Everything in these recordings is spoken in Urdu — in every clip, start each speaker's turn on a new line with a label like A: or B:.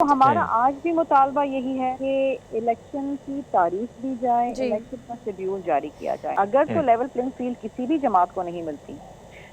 A: تو ہمارا آج بھی مطالبہ یہی ہے کہ الیکشن کی تاریخ دی جائے، الیکشن کا شیڈیول جاری کیا جائے. اگر تو لیول پلینگ فیلڈ کسی بھی جماعت کو نہیں ملتی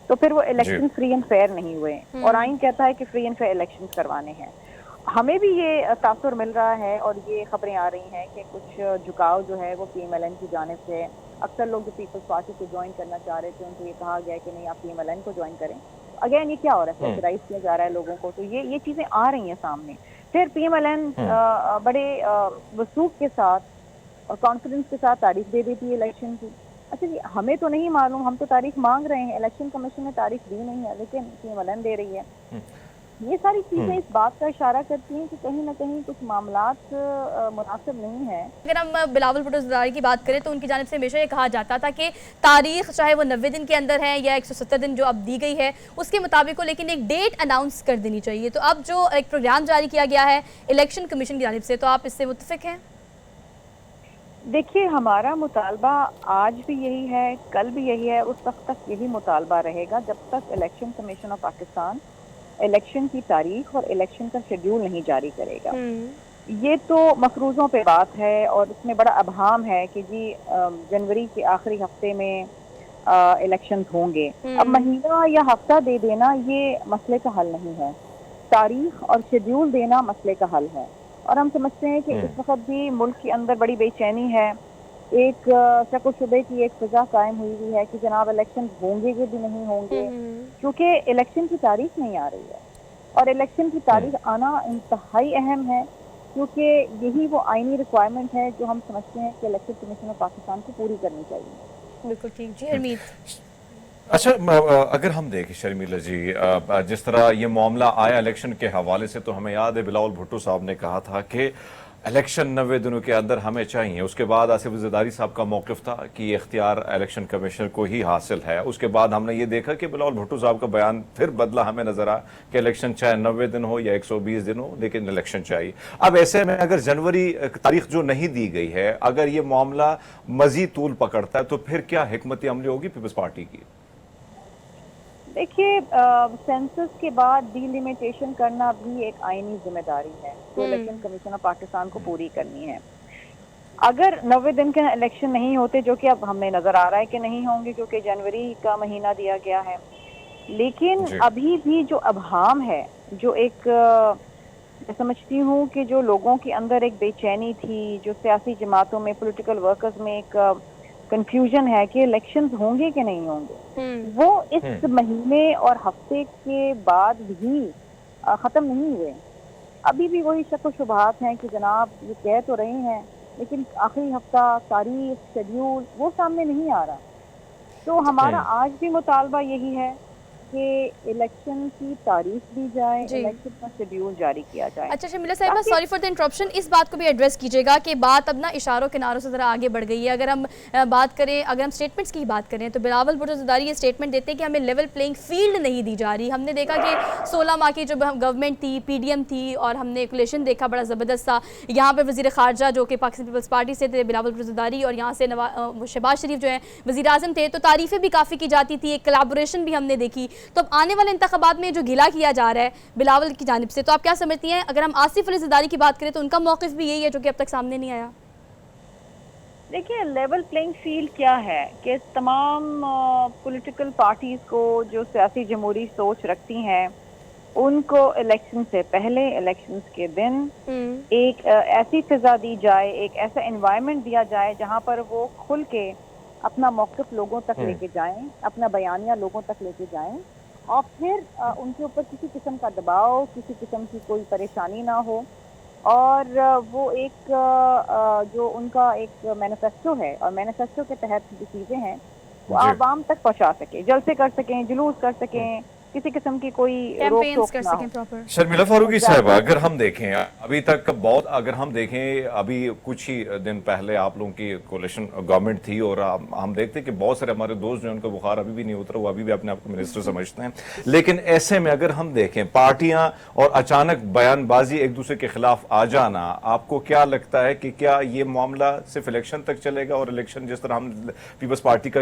A: تو پھر وہ الیکشن فری اینڈ فیئر نہیں ہوئے، اور آئین کہتا ہے کہ فری اینڈ فیئر الیکشن کروانے ہیں. ہمیں بھی یہ تاثر مل رہا ہے اور یہ خبریں آ رہی ہیں کہ کچھ جھکاؤ جو ہے وہ پی ایم ایل این کی جانب سے، اکثر لوگ جو پیپلز پارٹی کو جوائن کرنا چاہ رہے تھے ان کو یہ کہا گیا ہے کہ نہیں آپ پی ایم ایل این کو جوائن کریں. اگین یہ کیا ہو رہا ہے؟ پریشرائز کیا جا رہا ہے لوگوں کو. تو یہ چیزیں آ رہی ہیں سامنے. پھر پی ایم ایل این بڑے وثوق کے ساتھ اور کانفیڈنس کے ساتھ تاریخ دے دیتی ہے الیکشن کی. اچھا جی، ہمیں تو نہیں معلوم، ہم تو تاریخ مانگ رہے ہیں، الیکشن کمیشن نے تاریخ دی نہیں ہے لیکن پی ایم ایل این دے رہی ہے. یہ ساری چیزیں اس بات کا اشارہ کرتی ہیں کہ کہیں نہ کہیں کچھ معاملات مناسب نہیں ہیں.
B: اگر ہم بلاول بھٹو زرداری کی بات کریں تو ان کی جانب سے ہمیشہ یہ کہا جاتا تھا کہ تاریخ چاہے وہ 90 دن کے اندر ہے یا 170 دن جو اب دی گئی ہے اس کے مطابق ہو، لیکن ایک ڈیٹ اناؤنس کر دینی چاہیے. تو اب جو ایک پروگرام جاری کیا گیا ہے الیکشن کمیشن کی جانب سے، تو آپ اس سے متفق ہیں؟
A: دیکھیے، ہمارا مطالبہ آج بھی یہی ہے، کل بھی یہی ہے، اس وقت تک یہی مطالبہ رہے گا جب تک election commission of Pakistan election کی تاریخ اور الیکشن کا شیڈیول نہیں جاری کرے گا. یہ تو مفروضوں پہ بات ہے اور اس میں بڑا ابہام ہے کہ جی جنوری کے آخری ہفتے میں الیکشنز ہوں گے. اب مہینہ یا ہفتہ دے دینا یہ مسئلے کا حل نہیں ہے، تاریخ اور شیڈیول دینا مسئلے کا حل ہے. اور ہم سمجھتے ہیں کہ اس وقت بھی ملک کے اندر بڑی بے چینی ہے، ایک شک و شبے کی ایک فضا قائم ہوئی ہے کہ جناب الیکشن ہوں گے کہ بھی نہیں ہوں گے، کیونکہ الیکشن کی تاریخ نہیں آ رہی ہے. اور الیکشن کی تاریخ آنا انتہائی اہم ہے کیونکہ یہی وہ آئینی ریکوائرمنٹ ہے جو ہم سمجھتے ہیں کہ الیکشن کمیشن آف پاکستان کو پوری کرنی چاہیے.
B: بالکل ٹھیک. جی حمید.
C: اچھا، اگر ہم دیکھیں شرمیلا جی، جس طرح یہ معاملہ آیا الیکشن کے حوالے سے تو ہمیں یاد ہے بلاول بھٹو صاحب نے کہا تھا کہ الیکشن 90 دنوں کے اندر ہمیں چاہیے. اس کے بعد آصف زرداری صاحب کا موقف تھا کہ یہ اختیار الیکشن کمیشن کو ہی حاصل ہے. اس کے بعد ہم نے یہ دیکھا کہ بلاول بھٹو صاحب کا بیان پھر بدلا، ہمیں نظر آیا کہ الیکشن چاہے 90 دن ہو یا 120 دن ہو لیکن الیکشن چاہیے. اب ایسے میں اگر جنوری تاریخ جو نہیں دی گئی ہے، اگر یہ معاملہ مزید طول پکڑتا ہے تو پھر کیا حکمت عملی ہوگی پیپلز پارٹی کی؟
A: دیکھیے، سینسس کے بعد ڈی لیمیٹیشن کرنا بھی ایک آئینی ذمہ داری ہے جو الیکشن کمیشن آف پاکستان کو پوری کرنی ہے. اگر 90 دن کے الیکشن نہیں ہوتے، جو کہ اب ہمیں نظر آ رہا ہے کہ نہیں ہوں گے کیونکہ جنوری کا مہینہ دیا گیا ہے، لیکن ابھی بھی جو ابہام ہے، جو ایک میں سمجھتی ہوں کہ جو لوگوں کے اندر ایک بے چینی تھی، جو سیاسی جماعتوں میں، پولیٹیکل ورکرز میں ایک کنفیوژن ہے کہ الیکشنز ہوں گے کہ نہیں ہوں گے، وہ اس مہینے اور ہفتے کے بعد بھی ختم نہیں ہوئے. ابھی بھی وہی شک و شبہات ہیں کہ جناب یہ کہہ تو رہے ہیں لیکن آخری ہفتہ، تاریخ، شیڈیول وہ سامنے نہیں آ رہا. تو ہمارا آج بھی مطالبہ یہی ہے کہ الیکشن کی تاریخ دی جائے، الیکشن کا شیڈیول جاری کیا جائے.
B: اچھا شرمیلا صاحبہ، سوری فار دی انٹرپشن، اس بات کو بھی ایڈریس کیجیے گا کہ بات اب نا اشاروں کناروں سے ذرا آگے بڑھ گئی ہے. اگر ہم بات کریں، اگر ہم اسٹیٹمنٹس کی بات کریں تو بلاول بھٹو زرداری یہ اسٹیٹمنٹ دیتے ہیں کہ ہمیں لیول پلینگ فیلڈ نہیں دی جا رہی. ہم نے دیکھا کہ 16 ماہ کی جو گورنمنٹ تھی، پی ڈی ایم تھی، اور ہم نے کولیشن دیکھا بڑا زبردست تھا. یہاں پہ وزیر خارجہ جو کہ پاکستان پیپلز پارٹی سے تھے بلاول بھٹو زرداری، اور یہاں سے شہباز شریف جو ہیں وزیر اعظم تھے، تو تعریفیں بھی کافی کی جاتی تھی، ایک کلابوریشن بھی ہم نے دیکھی. تو اب آنے والے انتخابات میں جو گلا کیا جا رہا ہے بلاول کی جانب سے، تو آپ کیا سمجھتی ہیں؟ اگر ہم آصف علی زرداری کی بات کریں تو ان کا موقف بھی یہی ہے جو کہ اب تک سامنے نہیں آیا.
A: دیکھیے، لیول پلینگ فیلڈ کیا ہے کہ تمام پولیٹیکل پارٹیز کو جو سیاسی جمہوری سوچ رکھتی ہیں ان کو الیکشن سے پہلے، الیکشنز کے دن ایک ایسی فضا دی جائے، ایک ایسا انوائرمنٹ دیا جائے جہاں پر وہ کھل کے اپنا موقف لوگوں تک لے کے جائیں، اپنا بیانیہ لوگوں تک لے کے جائیں، اور پھر ان کے اوپر کسی قسم کا دباؤ، کسی قسم کی کوئی پریشانی نہ ہو، اور وہ ایک جو ان کا ایک مینیفیسٹو ہے اور مینیفیسٹو کے تحت جو چیزیں ہیں وہ عوام تک پہنچا سکیں، جلسے کر سکیں، جلوس کر سکیں، کسی قسم کی کوئی روک ٹوک نہ ہو.
C: شرمیلا فاروقی صاحبہ، اگر ہم دیکھیں ابھی تک بہت، اگر ہم دیکھیں ابھی کچھ ہی دن پہلے آپ لوگوں کی کولیشن گورنمنٹ تھی، اور ہم دیکھتے ہیں کہ بہت سارے ہمارے دوست جو ان کا بخار ابھی بھی نہیں اترا، وہ ابھی بھی اپنے آپ کو منسٹر سمجھتے ہیں. لیکن ایسے میں اگر ہم دیکھیں پارٹیاں اور اچانک بیان بازی ایک دوسرے کے خلاف آ جانا، آپ کو کیا لگتا ہے کہ کیا یہ معاملہ صرف الیکشن تک چلے گا؟ اور الیکشن جس طرح ہم پیپلز پارٹی کا